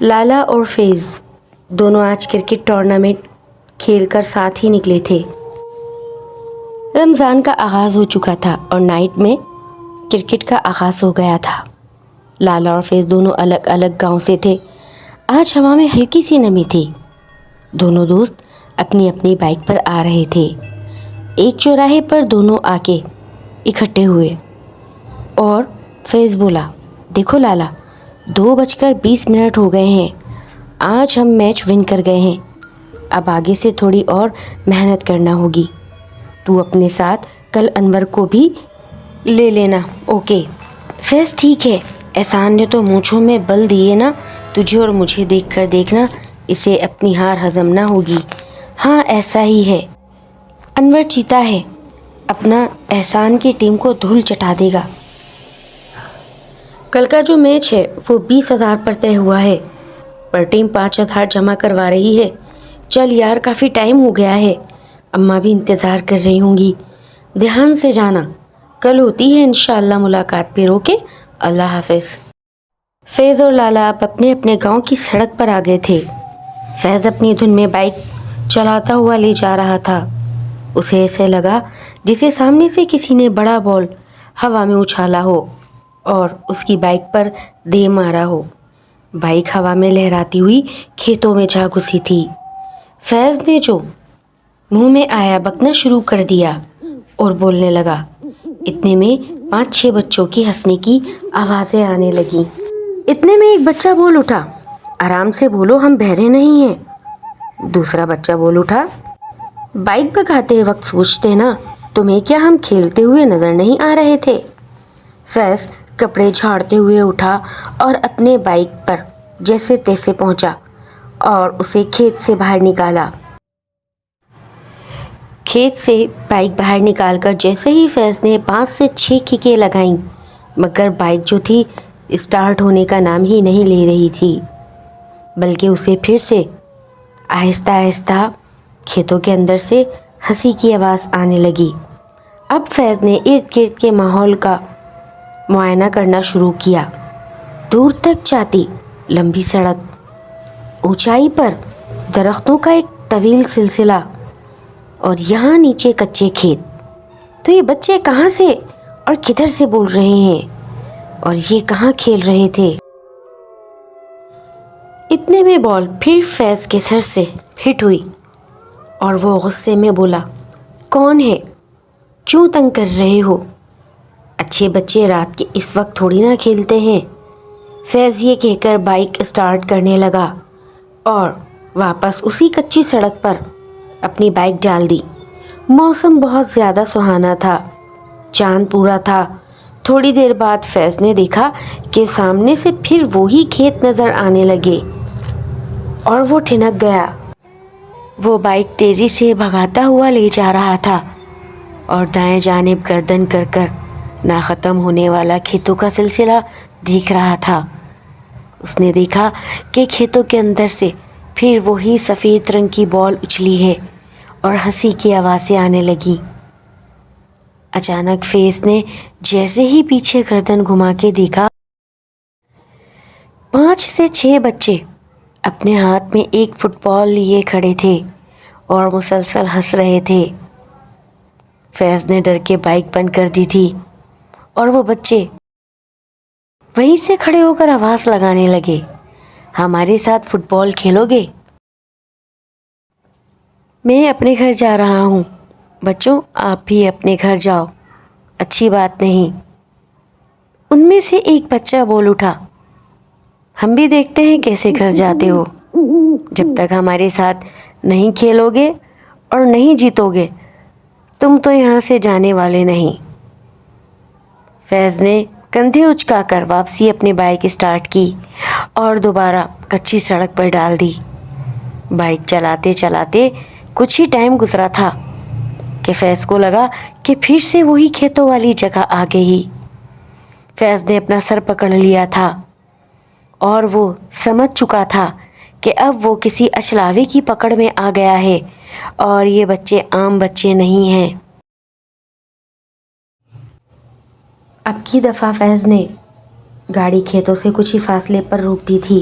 لالا اور فیض دونوں آج کرکٹ ٹورنامنٹ کھیل کر ساتھ ہی نکلے تھے۔ رمضان کا آغاز ہو چکا تھا اور نائٹ میں کرکٹ کا آغاز ہو گیا تھا۔ لالا اور فیض دونوں الگ الگ گاؤں سے تھے۔ آج ہوا میں ہلکی سی نمی تھی۔ دونوں دوست اپنی اپنی بائک پر آ رہے تھے۔ ایک چوراہے پر دونوں آ کے اکٹھے ہوئے اور فیض بولا، دیکھو لالا، 2:20 ہو گئے ہیں۔ آج ہم میچ ون کر گئے ہیں۔ اب آگے سے تھوڑی اور محنت کرنا ہوگی۔ تو اپنے ساتھ کل انور کو بھی لے لینا، اوکے؟ فیض ٹھیک ہے۔ احسان نے تو مونچھوں میں بل دیے نا، تجھے اور مجھے دیکھ کر دیکھنا اسے اپنی ہار ہضم نہ ہوگی۔ ہاں ایسا ہی ہے، انور چیتا ہے، اپنا احسان کی ٹیم کو دھول چٹا دے گا۔ کل کا جو میچ ہے وہ 20,000 پر طے ہوا ہے، پر ٹیم 5,000 جمع کروا رہی ہے۔ چل یار، کافی ٹائم ہو گیا ہے، اماں بھی انتظار کر رہی ہوں گی۔ دھیان سے جانا، کل ہوتی ہے انشاءاللہ ملاقات، پھر اوکے؟ اللہ حافظ۔ فیض اور لالا اب اپنے اپنے گاؤں کی سڑک پر آ گئے تھے۔ فیض اپنی دھن میں بائک چلاتا ہوا لے جا رہا تھا۔ اسے ایسے لگا جسے سامنے سے کسی نے بڑا بال ہوا میں اچھالا ہو اور اس کی بائک پر دے مارا ہو۔ بائک ہوا میں لہراتی ہوئی کھیتوں میں جا گھسی تھی۔ فیض نے جو منہ میں آیا بکنا شروع کر دیا اور بولنے لگا۔ اتنے میں 5-6 بچوں کی ہنسنے کی آوازیں آنے لگیں۔ اتنے میں ایک بچہ بول اٹھا، آرام سے بولو، ہم بہرے نہیں ہیں۔ دوسرا بچہ بول اٹھا، بائک بھگاتے وقت سوچتے نا، تمہیں کیا ہم کھیلتے ہوئے نظر نہیں آ رہے تھے؟ فیض کپڑے جھاڑتے ہوئے اٹھا اور اپنے بائک پر جیسے تیسے پہنچا اور اسے کھیت سے باہر نکالا۔ کھیت سے بائک باہر نکال کر جیسے ہی فیض نے 5 سے 6 ککیں لگائیں، مگر بائک جو تھی اسٹارٹ ہونے کا نام ہی نہیں لے رہی تھی، بلکہ اسے پھر سے آہستہ آہستہ کھیتوں کے اندر سے ہنسی کی آواز آنے لگی۔ اب فیض نے ارد گرد کے ماحول کا معائنہ کرنا شروع کیا۔ دور تک جاتی لمبی سڑک، اونچائی پر درختوں کا ایک طویل سلسلہ اور یہاں نیچے کچے کھیت۔ تو یہ بچے کہاں سے اور کدھر سے بول رہے ہیں اور یہ کہاں کھیل رہے تھے؟ اتنے میں بال پھر فیض کے سر سے ہٹ ہوئی اور وہ غصے میں بولا، کون ہے؟ کیوں تنگ کر رہے ہو؟ اچھے بچے رات کے اس وقت تھوڑی نہ کھیلتے ہیں۔ فیض یہ کہہ کر بائک اسٹارٹ کرنے لگا اور واپس اسی کچی سڑک پر اپنی بائک ڈال دی۔ موسم بہت زیادہ سہانا تھا، چاند پورا تھا۔ تھوڑی دیر بعد فیض نے دیکھا کہ سامنے سے پھر وہی کھیت نظر آنے لگے اور وہ ٹھنک گیا۔ وہ بائک تیزی سے بھگاتا ہوا لے جا رہا تھا اور دائیں جانب گردن کر کر نہ ختم ہونے والا کھیتوں کا سلسلہ دیکھ رہا تھا۔ اس نے دیکھا کہ کھیتوں کے اندر سے پھر وہی سفید رنگ کی بال اچھلی ہے اور ہنسی کی آوازیں آنے لگیں۔ اچانک فیض نے جیسے ہی پیچھے گردن گھما کے دیکھا، 5 سے 6 بچے اپنے ہاتھ میں ایک فٹ بال لیے کھڑے تھے اور مسلسل ہنس رہے تھے۔ فیض نے ڈر کے بائک بند کر دی تھی اور وہ بچے وہیں سے کھڑے ہو کر آواز لگانے لگے، ہمارے ساتھ فٹ بال کھیلو گے؟ میں اپنے گھر جا رہا ہوں، بچوں آپ بھی اپنے گھر جاؤ، اچھی بات نہیں۔ ان میں سے ایک بچہ بول اٹھا، ہم بھی دیکھتے ہیں کیسے گھر جاتے ہو، جب تک ہمارے ساتھ نہیں کھیلو گے اور نہیں جیتو گے تم تو یہاں سے جانے والے نہیں۔ فیض نے کندھے اچکا کر واپسی اپنی بائک اسٹارٹ کی اور دوبارہ کچی سڑک پر ڈال دی۔ بائک چلاتے چلاتے کچھ ہی ٹائم گزرا تھا کہ فیض کو لگا کہ پھر سے وہی کھیتوں والی جگہ آ گئی۔ فیض نے اپنا سر پکڑ لیا تھا اور وہ سمجھ چکا تھا کہ اب وہ کسی اچھلاوے کی پکڑ میں آ گیا ہے اور یہ بچے عام بچے نہیں ہیں۔ اب کی دفعہ فیض نے گاڑی کھیتوں سے کچھ ہی فاصلے پر روک دی تھی۔